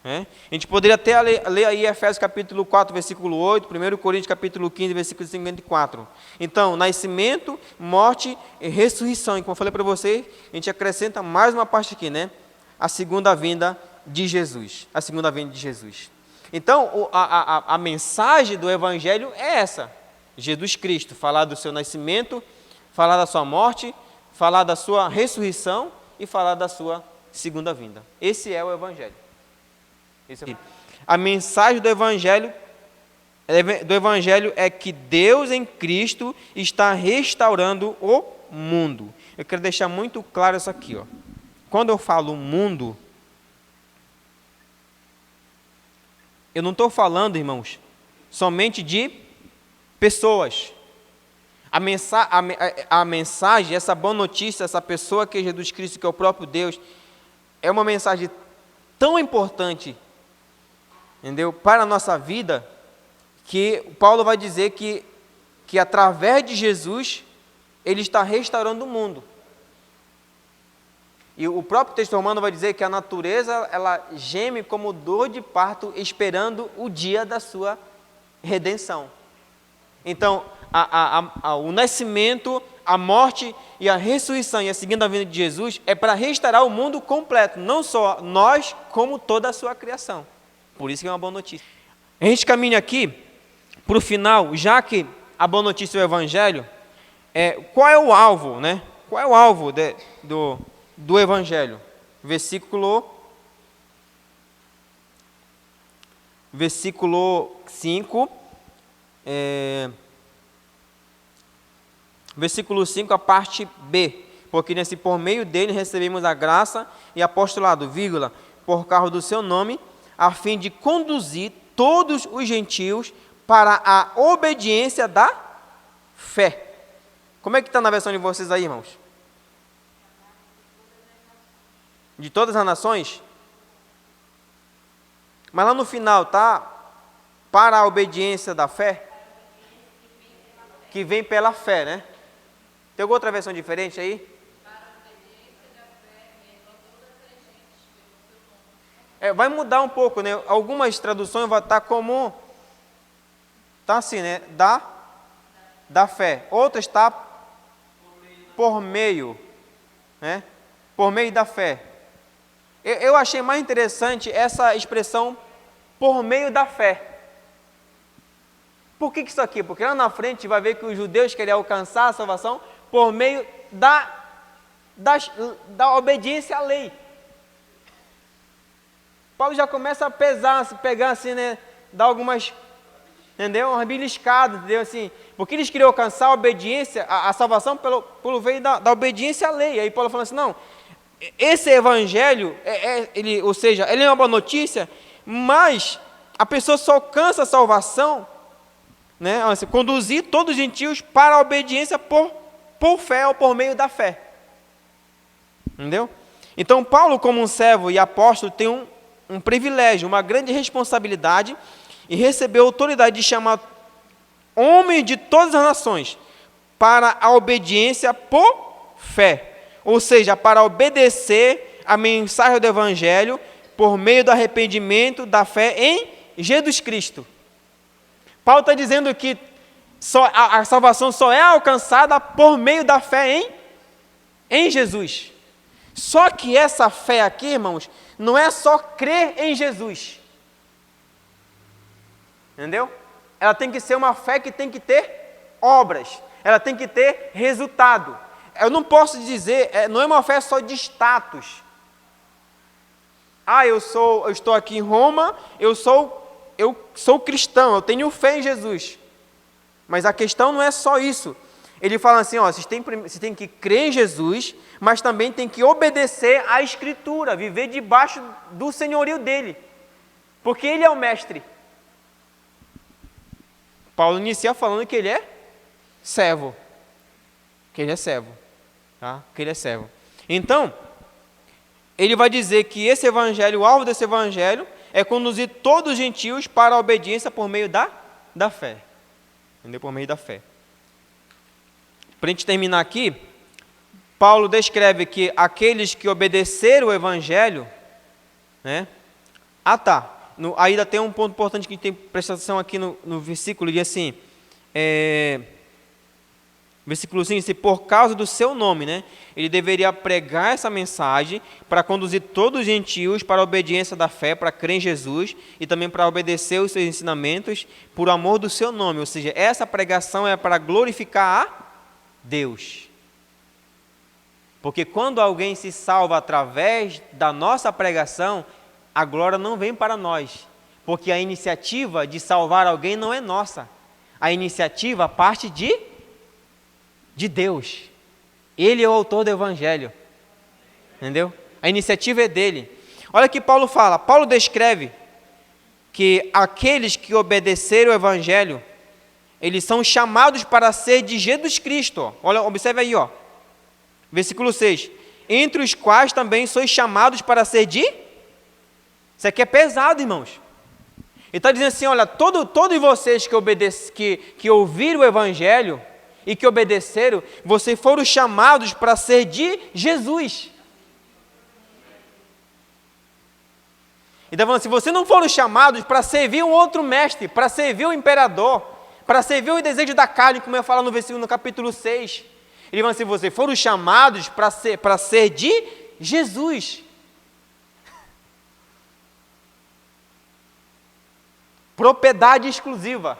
A gente poderia até ler aí Efésios capítulo 4, versículo 8, 1 Coríntios capítulo 15, versículo 54. Então, nascimento, morte e ressurreição. E como eu falei para vocês, a gente acrescenta mais uma parte aqui, né? A segunda vinda de Jesus. A segunda vinda de Jesus. Então, a mensagem do Evangelho é essa. Jesus Cristo, falar do seu nascimento, falar da sua morte, falar da sua ressurreição e falar da sua segunda vinda. Esse é o Evangelho. A mensagem do Evangelho é que Deus em Cristo está restaurando o mundo. Eu quero deixar muito claro isso aqui, ó. Quando eu falo mundo, eu não estou falando, irmãos, somente de pessoas. A mensagem, essa boa notícia, essa pessoa que é Jesus Cristo, que é o próprio Deus, é uma mensagem tão importante, entendeu, para a nossa vida, que Paulo vai dizer que através de Jesus, ele está restaurando o mundo. E o próprio texto romano vai dizer que a natureza, ela geme como dor de parto, esperando o dia da sua redenção. Então, o nascimento, a morte e a ressurreição e a segunda vinda de Jesus é para restaurar o mundo completo, não só nós, como toda a sua criação. Por isso que é uma boa notícia. A gente caminha aqui para o final, já que a boa notícia é o Evangelho, qual é o alvo, né? Qual é o alvo do Evangelho? Versículo 5, versículo 5, a parte B. Porque por meio dele recebemos a graça e apostolado, vírgula, por causa do seu nome, a fim de conduzir todos os gentios para a obediência da fé. Como é que está na versão de vocês aí, irmãos? De todas as nações? Mas lá no final, tá? Para a obediência da fé? Que vem pela fé, né? Tem alguma outra versão diferente aí? vai mudar um pouco, né? Algumas traduções vão estar como, tá assim, né? Da fé. Outras está por meio, né? Por meio da fé. Eu achei mais interessante essa expressão por meio da fé. Por que isso aqui? Porque lá na frente vai ver que os judeus querem alcançar a salvação por meio da obediência à lei. Paulo já começa a pegar assim, né? Dar algumas, entendeu? Umas beliscadas, entendeu? Assim, porque eles queriam alcançar a obediência, a salvação pelo meio da obediência à lei. Aí Paulo fala assim, não, esse evangelho, ou seja, ele é uma boa notícia, mas a pessoa só alcança a salvação, né? Assim, conduzir todos os gentios para a obediência por fé ou por meio da fé. Entendeu? Então, Paulo, como um servo e apóstolo, tem um privilégio, uma grande responsabilidade e recebeu a autoridade de chamar homens de todas as nações para a obediência por fé. Ou seja, para obedecer a mensagem do Evangelho por meio do arrependimento, da fé em Jesus Cristo. Paulo está dizendo que a salvação só é alcançada por meio da fé em Jesus. Só que essa fé aqui, irmãos, não é só crer em Jesus. Entendeu? Ela tem que ser uma fé que tem que ter obras. Ela tem que ter resultado. Eu não posso dizer, não é uma fé só de status. Eu estou aqui em Roma, eu sou cristão, eu tenho fé em Jesus. Mas a questão não é só isso. Ele fala assim, vocês têm que crer em Jesus, mas também tem que obedecer à Escritura, viver debaixo do senhorio dele. Porque ele é o mestre. Paulo inicia falando que ele é servo. Que ele é servo. Tá? Que ele é servo. Então, ele vai dizer que esse evangelho, o alvo desse evangelho, é conduzir todos os gentios para a obediência por meio da fé. Entendeu? Por meio da fé. Para a gente terminar aqui, Paulo descreve que aqueles que obedeceram o evangelho, né? Aí ainda tem um ponto importante que a gente tem que prestar atenção aqui no versículo, diz assim, versículo 5, se por causa do seu nome, né, ele deveria pregar essa mensagem para conduzir todos os gentios para a obediência da fé, para crer em Jesus e também para obedecer os seus ensinamentos por amor do seu nome. Ou seja, essa pregação é para glorificar a Deus. Porque quando alguém se salva através da nossa pregação, a glória não vem para nós. Porque a iniciativa de salvar alguém não é nossa. A iniciativa parte de Deus. Ele é o autor do evangelho. Entendeu? A iniciativa é dele. Olha o que Paulo fala. Paulo descreve que aqueles que obedeceram o evangelho, eles são chamados para ser de Jesus Cristo. Olha, observe aí, versículo 6. Entre os quais também sois chamados para ser de... Isso aqui é pesado, irmãos. Ele está dizendo assim, olha, todos vocês que ouviram o evangelho e que obedeceram, vocês foram chamados para ser de Jesus. Então, falando, se vocês não foram chamados para servir um outro mestre, para servir o imperador, para servir o desejo da carne, como eu falo no capítulo 6, ele fala assim, vocês foram chamados para ser de Jesus. Propriedade exclusiva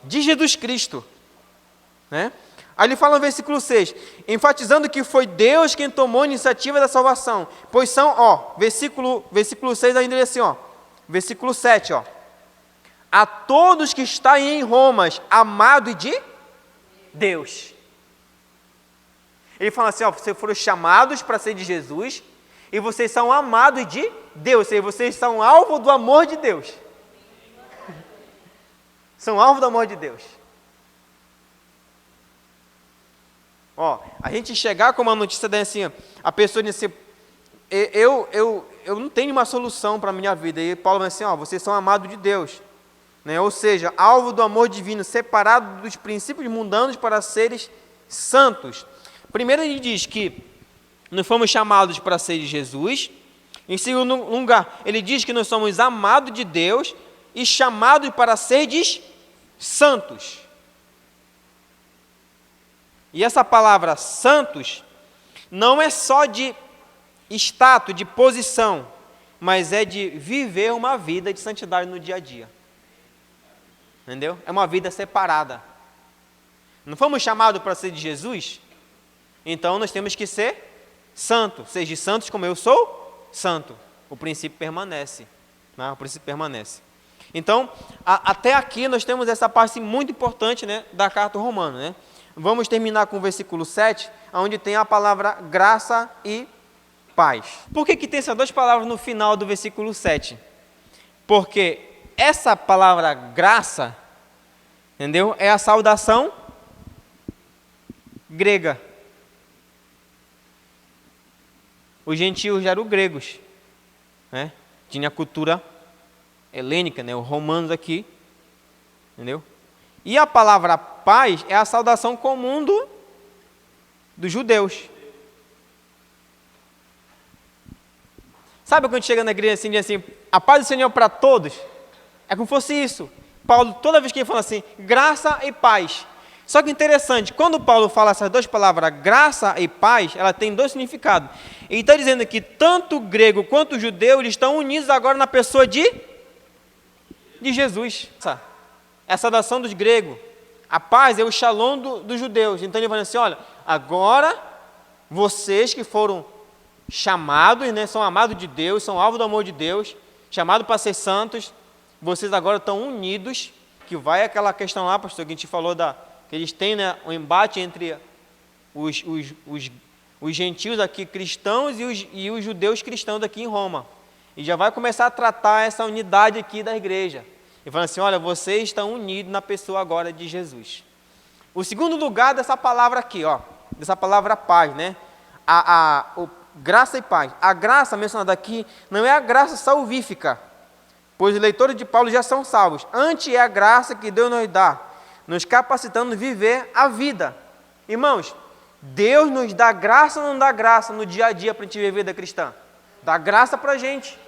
de Jesus Cristo, né? Aí ele fala no versículo 6, enfatizando que foi Deus quem tomou a iniciativa da salvação, pois são, versículo 6 ainda diz assim, versículo 7, a todos que estão em Roma, amado de Deus. Ele fala assim, vocês foram chamados para ser de Jesus, e vocês são amados de Deus, ou seja, vocês são alvo do amor de Deus. São alvo do amor de Deus. A gente chegar com uma notícia dessa assim, a pessoa diz assim, eu não tenho uma solução para a minha vida. E Paulo vai assim, vocês são amados de Deus. Né? Ou seja, alvo do amor divino, separado dos princípios mundanos para seres santos. Primeiro ele diz que nós fomos chamados para ser de Jesus, Em segundo lugar, ele diz que nós somos amados de Deus e chamados para serdes santos. E essa palavra santos não é só de status, de posição, mas é de viver uma vida de santidade no dia a dia. Entendeu? É uma vida separada. Não fomos chamados para ser de Jesus? Então nós temos que ser santos. Seja santos como eu sou santo. O princípio permanece. Né? O princípio permanece. Então, até aqui nós temos essa parte muito importante, né, da carta romana. Né? Vamos terminar com o versículo 7, onde tem a palavra graça e paz. Por que tem essas duas palavras no final do versículo 7? Porque essa palavra graça, entendeu? É a saudação grega. Os gentios eram gregos, né? Tinha a cultura helênica, né? Os romanos aqui, entendeu? E a palavra paz é a saudação comum dos judeus. Sabe quando chega na igreja assim, diz assim, a paz do Senhor para todos? É como se fosse isso. Paulo, toda vez que ele fala assim, graça e paz. Só que interessante, quando Paulo fala essas duas palavras, graça e paz, ela tem dois significados. Ele está dizendo que tanto o grego quanto o judeu, eles estão unidos agora na pessoa de Jesus. É a saudação dos gregos. A paz é o shalom dos judeus. Então ele fala assim, olha, agora vocês que foram chamados, né, são amados de Deus, são alvo do amor de Deus, chamados para ser santos, vocês agora estão unidos, que vai aquela questão lá, pastor, que a gente falou, que eles têm, né, um embate entre os gentios aqui cristãos e os judeus cristãos aqui em Roma. E já vai começar a tratar essa unidade aqui da igreja. E falando assim, olha, vocês estão unidos na pessoa agora de Jesus. O segundo lugar dessa palavra aqui, ó, dessa palavra paz, né? Graça e paz. A graça mencionada aqui não é a graça salvífica, pois os leitores de Paulo já são salvos. Antes é a graça que Deus nos dá, nos capacitando a viver a vida. Irmãos, Deus nos dá graça ou não dá graça no dia a dia para a gente viver a vida cristã? Dá graça para a gente.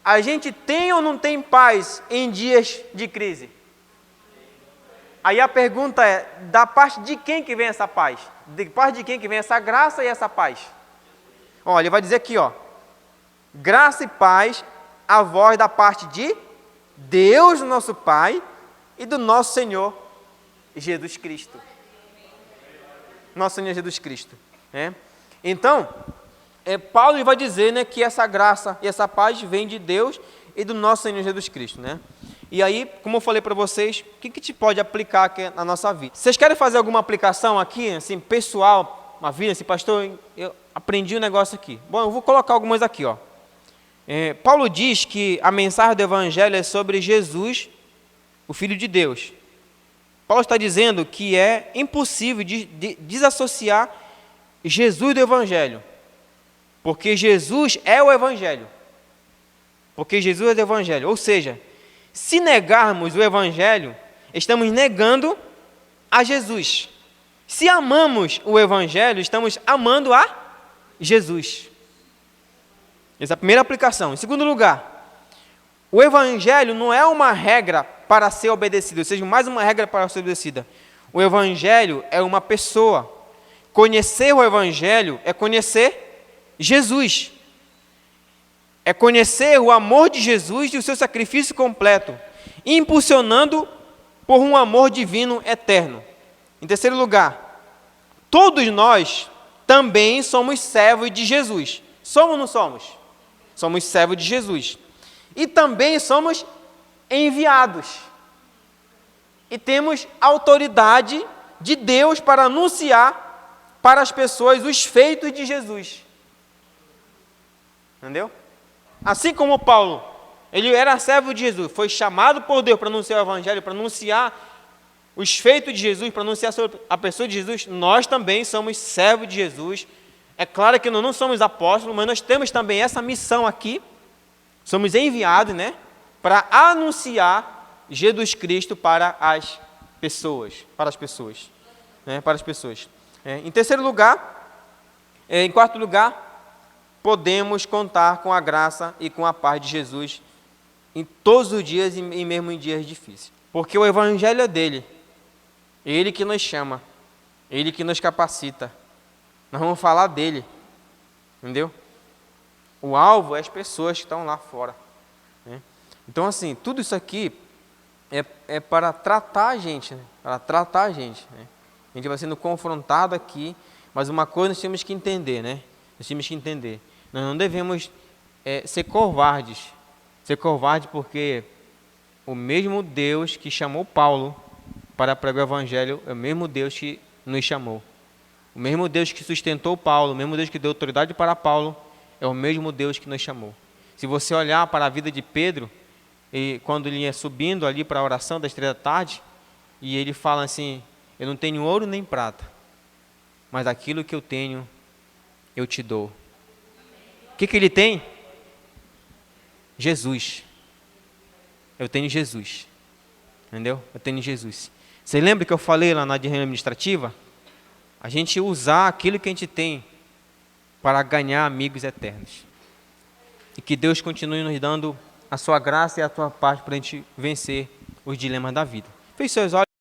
A gente tem ou não tem paz em dias de crise? Aí a pergunta é, da parte de quem que vem essa paz? De parte de quem que vem essa graça e essa paz? Olha, ele vai dizer aqui, ó, graça e paz, a voz da parte de Deus, nosso Pai, e do nosso Senhor Jesus Cristo. Nosso Senhor Jesus Cristo. Né? Então, Paulo vai dizer, né, que essa graça e essa paz vem de Deus e do nosso Senhor Jesus Cristo. Né? E aí, como eu falei para vocês, o que a gente pode aplicar aqui na nossa vida? Vocês querem fazer alguma aplicação aqui, assim, pessoal, uma vida, assim, pastor, eu aprendi um negócio aqui. Bom, eu vou colocar algumas aqui, ó. Paulo diz que a mensagem do Evangelho é sobre Jesus, o Filho de Deus. Paulo está dizendo que é impossível de desassociar Jesus do Evangelho, porque Jesus é o Evangelho. Porque Jesus é o Evangelho. Ou seja, se negarmos o Evangelho, estamos negando a Jesus. Se amamos o Evangelho, estamos amando a Jesus. Essa é a primeira aplicação. Em segundo lugar, o Evangelho não é uma regra para ser obedecida, ou seja, mais uma regra para ser obedecida. O Evangelho é uma pessoa. Conhecer o Evangelho é conhecer Jesus. É conhecer o amor de Jesus e o seu sacrifício completo, impulsionando por um amor divino eterno. Em terceiro lugar, todos nós também somos servos de Jesus. Somos ou não somos? Somos servos de Jesus. E também somos enviados. E temos autoridade de Deus para anunciar para as pessoas os feitos de Jesus. Entendeu? Assim como Paulo, ele era servo de Jesus, foi chamado por Deus para anunciar o Evangelho, para anunciar os feitos de Jesus, para anunciar sobre a pessoa de Jesus, nós também somos servos de Jesus. É claro que nós não somos apóstolos, mas nós temos também essa missão aqui, somos enviados, né, para anunciar Jesus Cristo para as pessoas, né, para as pessoas. Em terceiro lugar, em quarto lugar, podemos contar com a graça e com a paz de Jesus em todos os dias e mesmo em dias difíceis. Porque o Evangelho é dele. Ele que nos chama. Ele que nos capacita. Nós vamos falar dele. Entendeu? O alvo é as pessoas que estão lá fora. Né? Então, assim, tudo isso aqui é para tratar a gente. Né? Para tratar a gente. Né? A gente vai sendo confrontado aqui, mas uma coisa nós temos que entender, né? Nós temos que entender. Nós não devemos ser covardes. Ser covarde porque o mesmo Deus que chamou Paulo para pregar o Evangelho é o mesmo Deus que nos chamou. O mesmo Deus que sustentou Paulo, o mesmo Deus que deu autoridade para Paulo, é o mesmo Deus que nos chamou. Se você olhar para a vida de Pedro, e quando ele ia subindo ali para a oração das 3 da tarde, e ele fala assim, eu não tenho ouro nem prata, mas aquilo que eu tenho, eu te dou. O que ele tem? Jesus. Eu tenho Jesus. Entendeu? Eu tenho Jesus. Você lembra que eu falei lá na reunião administrativa? A gente usar aquilo que a gente tem para ganhar amigos eternos. E que Deus continue nos dando a sua graça e a sua paz para a gente vencer os dilemas da vida. Feche seus olhos.